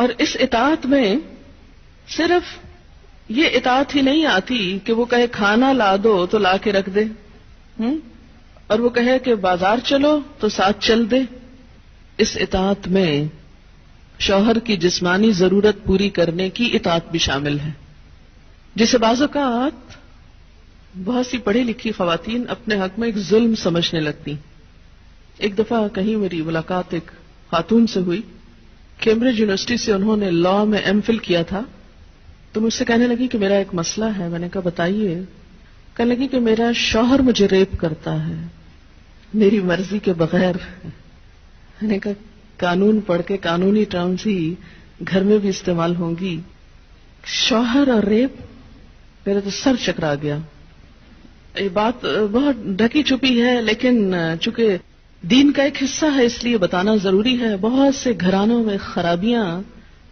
اور اس اطاعت میں صرف یہ اطاعت ہی نہیں آتی کہ وہ کہے کھانا لا دو تو لا کے رکھ دے، اور وہ کہے کہ بازار چلو تو ساتھ چل دے. اس اطاعت میں شوہر کی جسمانی ضرورت پوری کرنے کی اطاعت بھی شامل ہے، جسے بعض اوقات بہت سی پڑھی لکھی خواتین اپنے حق میں ایک ظلم سمجھنے لگتی. ایک دفعہ کہیں میری ملاقات ایک خاتون سے ہوئی، کیمبرج یونیورسٹی سے انہوں نے لاء میں ایم فل کیا تھا. تو مجھ سے کہنے لگی کہ میرا ایک مسئلہ ہے. میں نے کہا بتائیے. کہنے لگی کہ میرا شوہر مجھے ریپ کرتا ہے میری مرضی کے بغیر. میں نے کہا قانون پڑھ کے قانونی ٹرمز ہی گھر میں بھی استعمال ہوں گی. شوہر اور ریپ، میرا تو سر چکرا گیا. یہ بات بہت ڈھکی چھپی ہے لیکن چونکہ دین کا ایک حصہ ہے اس لیے بتانا ضروری ہے. بہت سے گھرانوں میں خرابیاں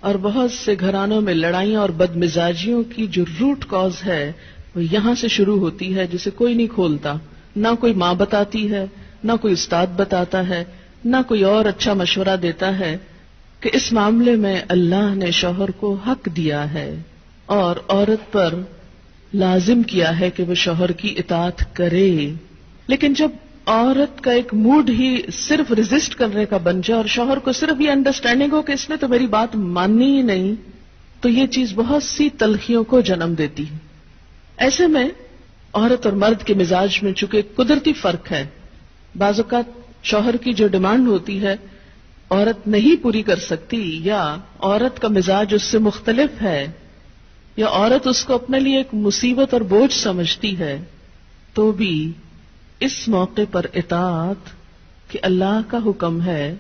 اور بہت سے گھرانوں میں لڑائیاں اور بدمزاجیوں کی جو روٹ کاز ہے وہ یہاں سے شروع ہوتی ہے، جسے کوئی نہیں کھولتا. نہ کوئی ماں بتاتی ہے، نہ کوئی استاد بتاتا ہے، نہ کوئی اور اچھا مشورہ دیتا ہے کہ اس معاملے میں اللہ نے شوہر کو حق دیا ہے اور عورت پر لازم کیا ہے کہ وہ شوہر کی اطاعت کرے. لیکن جب عورت کا ایک موڈ ہی صرف ریزسٹ کرنے کا بن جائے اور شوہر کو صرف یہ انڈرسٹینڈنگ ہو کہ اس نے تو میری بات ماننی ہی نہیں، تو یہ چیز بہت سی تلخیوں کو جنم دیتی ہے. ایسے میں عورت اور مرد کے مزاج میں چونکہ قدرتی فرق ہے، بعض اوقات شوہر کی جو ڈیمانڈ ہوتی ہے عورت نہیں پوری کر سکتی، یا عورت کا مزاج اس سے مختلف ہے، یا عورت اس کو اپنے لیے ایک مصیبت اور بوجھ سمجھتی ہے، تو بھی اس موقع پر اطاعت کہ اللہ کا حکم ہے،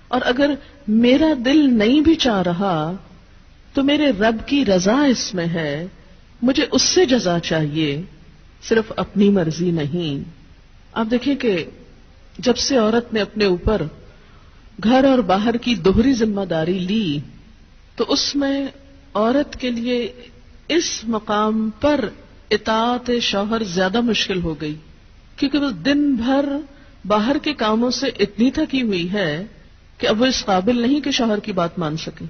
اور اگر میرا دل نہیں بھی چاہ رہا تو میرے رب کی رضا اس میں ہے، مجھے اس سے جزا چاہیے، صرف اپنی مرضی نہیں. آپ دیکھیں کہ جب سے عورت نے اپنے اوپر گھر اور باہر کی دوہری ذمہ داری لی تو اس میں عورت کے لیے اس مقام پر اطاعت شوہر زیادہ مشکل ہو گئی، کیونکہ وہ دن بھر باہر کے کاموں سے اتنی تھکی ہوئی ہے کہ اب وہ اس قابل نہیں کہ شوہر کی بات مان سکے.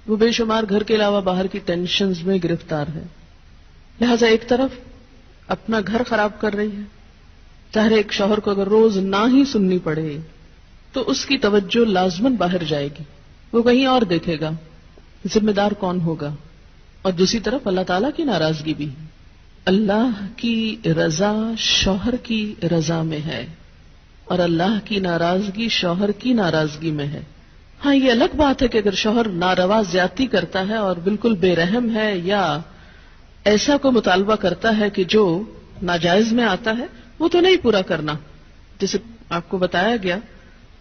وہ بے شمار گھر کے علاوہ باہر کی ٹینشنز میں گرفتار ہے، لہذا ایک طرف اپنا گھر خراب کر رہی ہے. ظاہر ایک شوہر کو اگر روز نہ ہی سننی پڑے تو اس کی توجہ لازماً باہر جائے گی، وہ کہیں اور دیکھے گا، ذمہ دار کون ہوگا. اور دوسری طرف اللہ تعالیٰ کی ناراضگی بھی، اللہ کی رضا شوہر کی رضا میں ہے اور اللہ کی ناراضگی شوہر کی ناراضگی میں ہے. ہاں یہ الگ بات ہے کہ اگر شوہر ناروا زیادتی کرتا ہے اور بالکل بے رحم ہے یا ایسا کوئی مطالبہ کرتا ہے کہ جو ناجائز میں آتا ہے، وہ تو نہیں پورا کرنا. جیسے آپ کو بتایا گیا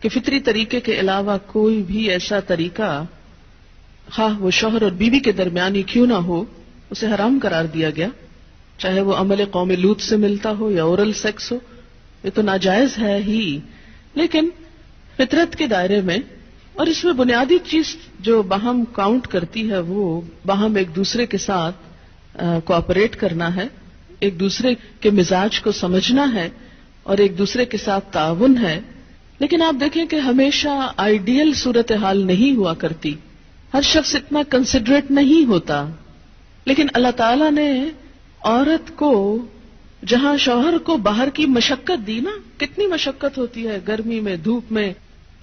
کہ فطری طریقے کے علاوہ کوئی بھی ایسا طریقہ خواہ وہ شوہر اور بیوی کے درمیان ہی کیوں نہ ہو اسے حرام قرار دیا گیا، چاہے وہ عمل قوم لوط سے ملتا ہو یا اورل سیکس ہو، یہ تو ناجائز ہے ہی. لیکن فطرت کے دائرے میں، اور اس میں بنیادی چیز جو باہم کاؤنٹ کرتی ہے وہ باہم ایک دوسرے کے ساتھ کوآپریٹ کرنا ہے، ایک دوسرے کے مزاج کو سمجھنا ہے اور ایک دوسرے کے ساتھ تعاون ہے. لیکن آپ دیکھیں کہ ہمیشہ آئیڈیل صورتحال نہیں ہوا کرتی، ہر شخص اتنا کنسیڈریٹ نہیں ہوتا. لیکن اللہ تعالیٰ نے عورت کو جہاں شوہر کو باہر کی مشقت دی نا، کتنی مشقت ہوتی ہے گرمی میں، دھوپ میں.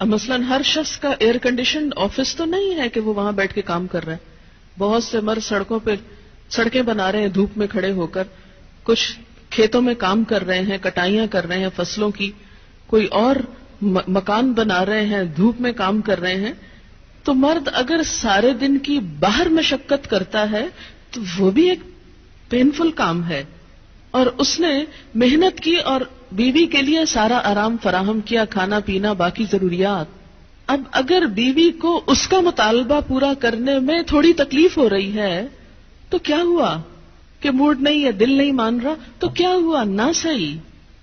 مثلاً ہر شخص کا ایئر کنڈیشنڈ آفس تو نہیں ہے کہ وہ وہاں بیٹھ کے کام کر رہا ہے. بہت سے مرد سڑکوں پہ سڑکیں بنا رہے ہیں دھوپ میں کھڑے ہو کر، کچھ کھیتوں میں کام کر رہے ہیں، کٹائیاں کر رہے ہیں فصلوں کی، کوئی اور مکان بنا رہے ہیں، دھوپ میں کام کر رہے ہیں. تو مرد اگر سارے دن کی باہر مشقت کرتا ہے تو وہ بھی ایک پینفل کام ہے، اور اس نے محنت کی اور بیوی کے لیے سارا آرام فراہم کیا، کھانا پینا باقی ضروریات. اب اگر بیوی کو اس کا مطالبہ پورا کرنے میں تھوڑی تکلیف ہو رہی ہے تو کیا ہوا کہ موڈ نہیں ہے، دل نہیں مان رہا، تو کیا ہوا، نہ صحیح.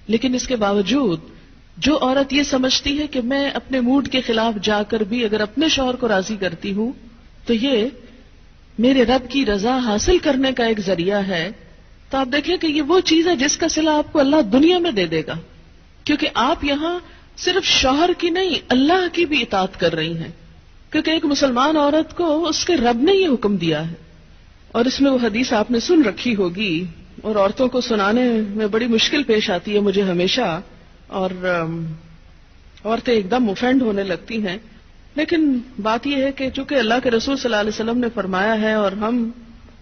لیکن اس کے باوجود جو عورت یہ سمجھتی ہے کہ میں اپنے موڈ کے خلاف جا کر بھی اگر اپنے شوہر کو راضی کرتی ہوں تو یہ میرے رب کی رضا حاصل کرنے کا ایک ذریعہ ہے، تو آپ دیکھیں کہ یہ وہ چیز ہے جس کا صلہ آپ کو اللہ دنیا میں دے دے گا، کیونکہ آپ یہاں صرف شوہر کی نہیں اللہ کی بھی اطاعت کر رہی ہیں. کیونکہ ایک مسلمان عورت کو اس کے رب نے یہ حکم دیا ہے. اور اس میں وہ حدیث آپ نے سن رکھی ہوگی اور عورتوں کو سنانے میں بڑی مشکل پیش آتی ہے مجھے ہمیشہ، اور عورتیں ایک دم اوفینڈ ہونے لگتی ہیں. لیکن بات یہ ہے کہ چونکہ اللہ کے رسول صلی اللہ علیہ وسلم نے فرمایا ہے اور ہم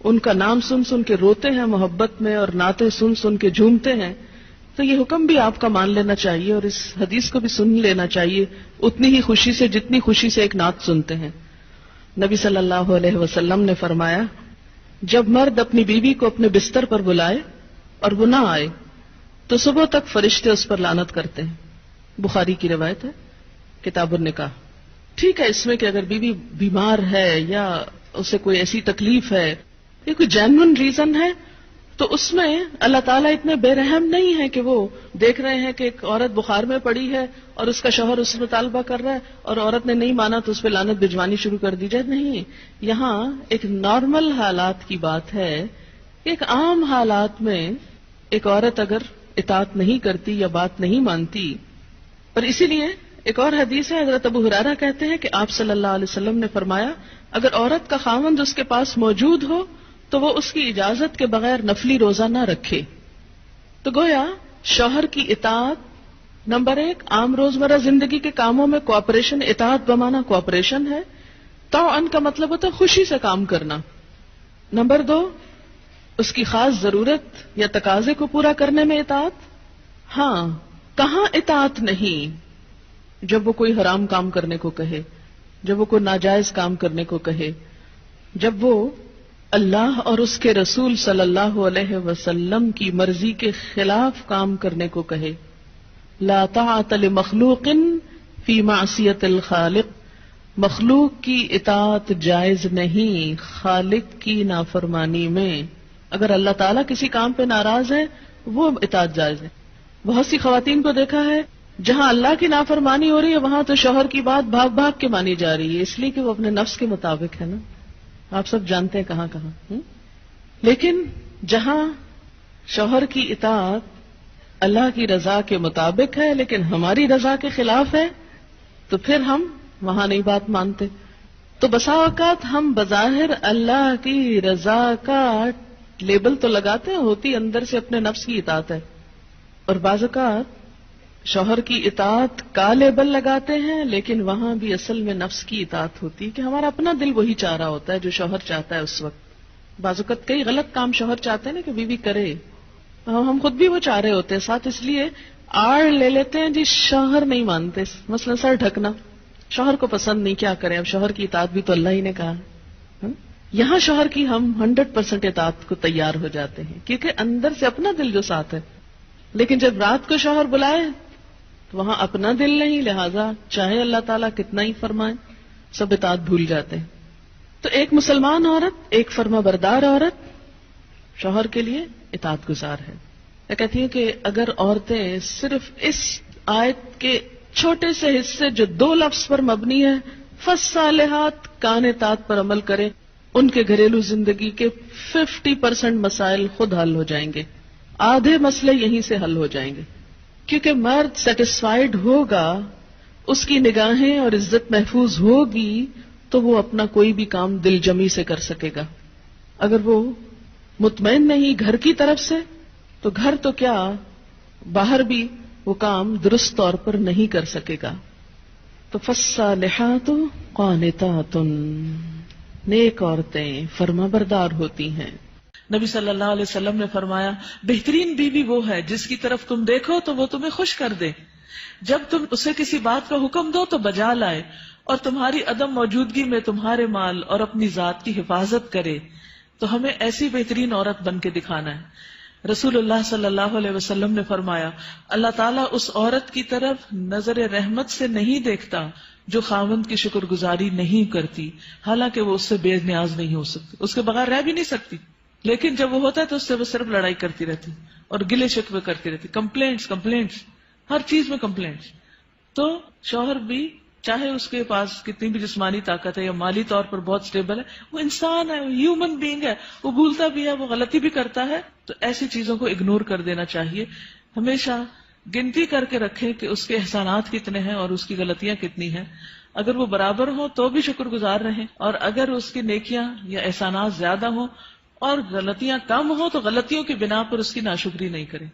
ان کا نام سن سن کے روتے ہیں محبت میں اور نعتیں سن سن کے جھومتے ہیں، تو یہ حکم بھی آپ کا مان لینا چاہیے اور اس حدیث کو بھی سن لینا چاہیے اتنی ہی خوشی سے جتنی خوشی سے ایک نعت سنتے ہیں. نبی صلی اللہ علیہ وسلم نے فرمایا جب مرد اپنی بیوی کو اپنے بستر پر بلائے اور وہ نہ آئے تو صبح تک فرشتے اس پر لعنت کرتے ہیں. بخاری کی روایت ہے کتاب النکاح. ٹھیک ہے اس میں کہ اگر بیوی بیمار ہے یا اسے کوئی ایسی تکلیف ہے یا کوئی جینوئن ریزن ہے تو اس میں اللہ تعالیٰ اتنے بے رحم نہیں ہے کہ وہ دیکھ رہے ہیں کہ ایک عورت بخار میں پڑی ہے اور اس کا شوہر اس سے مطالبہ کر رہا ہے اور عورت نے نہیں مانا تو اس پہ لعنت بھجوانی شروع کر دی جائے. نہیں، یہاں ایک نارمل حالات کی بات ہے. ایک عام حالات میں ایک عورت اگر اطاعت نہیں کرتی یا بات نہیں مانتی، اور اسی لیے ایک اور حدیث ہے حضرت ابو ہریرہ کہتے ہیں کہ آپ صلی اللہ علیہ وسلم نے فرمایا اگر عورت کا خاوند اس کے پاس موجود ہو تو وہ اس کی اجازت کے بغیر نفلی روزہ نہ رکھے. تو گویا شوہر کی اطاعت نمبر 1 عام روزمرہ زندگی کے کاموں میں کوآپریشن، اطاعت بمانا کوآپریشن ہے. طوعاً کا مطلب ہوتا ہے خوشی سے کام کرنا. نمبر 2 اس کی خاص ضرورت یا تقاضے کو پورا کرنے میں اطاعت. ہاں، کہاں اطاعت نہیں؟ جب وہ کوئی حرام کام کرنے کو کہے، جب وہ کوئی ناجائز کام کرنے کو کہے، جب وہ اللہ اور اس کے رسول صلی اللہ علیہ وسلم کی مرضی کے خلاف کام کرنے کو کہے. لا طاعت لمخلوق فی معصیت الخالق. مخلوق کی اطاعت جائز نہیں خالق کی نافرمانی میں. اگر اللہ تعالیٰ کسی کام پہ ناراض ہے وہ اطاعت جائز ہے. بہت سی خواتین کو دیکھا ہے جہاں اللہ کی نافرمانی ہو رہی ہے وہاں تو شوہر کی بات بھاگ بھاگ کے مانی جا رہی ہے، اس لیے کہ وہ اپنے نفس کے مطابق ہے نا. آپ سب جانتے ہیں کہاں کہاں. لیکن جہاں شوہر کی اطاعت اللہ کی رضا کے مطابق ہے لیکن ہماری رضا کے خلاف ہے تو پھر ہم وہاں نہیں بات مانتے. تو بسا اوقات ہم بظاہر اللہ کی رضا کا لیبل تو لگاتے ہیں، ہوتی اندر سے اپنے نفس کی اطاعت ہے. اور بعض اوقات شوہر کی اطاعت کا لیبل لگاتے ہیں لیکن وہاں بھی اصل میں نفس کی اطاعت ہوتی ہے کہ ہمارا اپنا دل وہی چاہ رہا ہوتا ہے جو شوہر چاہتا ہے اس وقت. بعض اوقات کئی غلط کام شوہر چاہتے ہیں نا کہ بیوی کرے، ہم خود بھی وہ چاہ رہے ہوتے ہیں ساتھ، اس لیے آڑ لے لیتے ہیں جی شوہر نہیں مانتے. مثلا سر ڈھکنا شوہر کو پسند نہیں، کیا کریں، اب شوہر کی اطاعت بھی تو اللہ ہی نے کہا. یہاں شوہر کی ہم 100% اطاعت کو تیار ہو جاتے ہیں کیونکہ اندر سے اپنا دل جو ساتھ ہے. لیکن جب رات کو شوہر بلائے تو وہاں اپنا دل نہیں، لہذا چاہے اللہ تعالیٰ کتنا ہی فرمائے سب اطاعت بھول جاتے ہیں. تو ایک مسلمان عورت، ایک فرما بردار عورت شوہر کے لیے اطاعت گزار ہے. میں کہتی ہوں کہ اگر عورتیں صرف اس آیت کے چھوٹے سے حصے جو 2 لفظ پر مبنی ہے فالصالحات قانتات پر عمل کریں، ان کے گھریلو زندگی کے 50% مسائل خود حل ہو جائیں گے. آدھے مسئلے یہیں سے حل ہو جائیں گے کیونکہ مرد سیٹسفائیڈ ہوگا، اس کی نگاہیں اور عزت محفوظ ہوگی تو وہ اپنا کوئی بھی کام دل جمی سے کر سکے گا. اگر وہ مطمئن نہیں گھر کی طرف سے تو گھر تو کیا باہر بھی وہ کام درست طور پر نہیں کر سکے گا. تو فالصالحات قانتات، نیک عورتیں فرما بردار ہوتی ہیں. نبی صلی اللہ علیہ وسلم نے فرمایا بہترین بیوی وہ ہے جس کی طرف تم دیکھو تو وہ تمہیں خوش کر دے، جب تم اسے کسی بات کا حکم دو تو بجا لائے، اور تمہاری عدم موجودگی میں تمہارے مال اور اپنی ذات کی حفاظت کرے. تو ہمیں ایسی بہترین عورت بن کے دکھانا ہے. رسول اللہ صلی اللہ علیہ وسلم نے فرمایا اللہ تعالیٰ اس عورت کی طرف نظر رحمت سے نہیں دیکھتا جو خاوند کی شکر گزاری نہیں کرتی، حالانکہ وہ اس سے بے نیاز نہیں ہو سکتی، اس کے بغیر رہ بھی نہیں سکتی، لیکن جب وہ ہوتا ہے تو اس سے وہ صرف لڑائی کرتی رہتی اور گلے شکوے کرتی رہتی، کمپلینٹس ہر چیز میں کمپلینٹس. تو شوہر بھی چاہے اس کے پاس کتنی بھی جسمانی طاقت ہے یا مالی طور پر بہت سٹیبل ہے، وہ انسان ہے، ہیومن بینگ ہے، وہ بھولتا بھی ہے، وہ غلطی بھی کرتا ہے. تو ایسی چیزوں کو اگنور کر دینا چاہیے. ہمیشہ گنتی کر کے رکھیں کہ اس کے احسانات کتنے ہیں اور اس کی غلطیاں کتنی ہیں. اگر وہ برابر ہو تو بھی شکر گزار رہیں، اور اگر اس کی نیکیاں یا احسانات زیادہ ہوں اور غلطیاں کم ہوں تو غلطیوں کی بنا پر اس کی ناشکری نہیں کریں.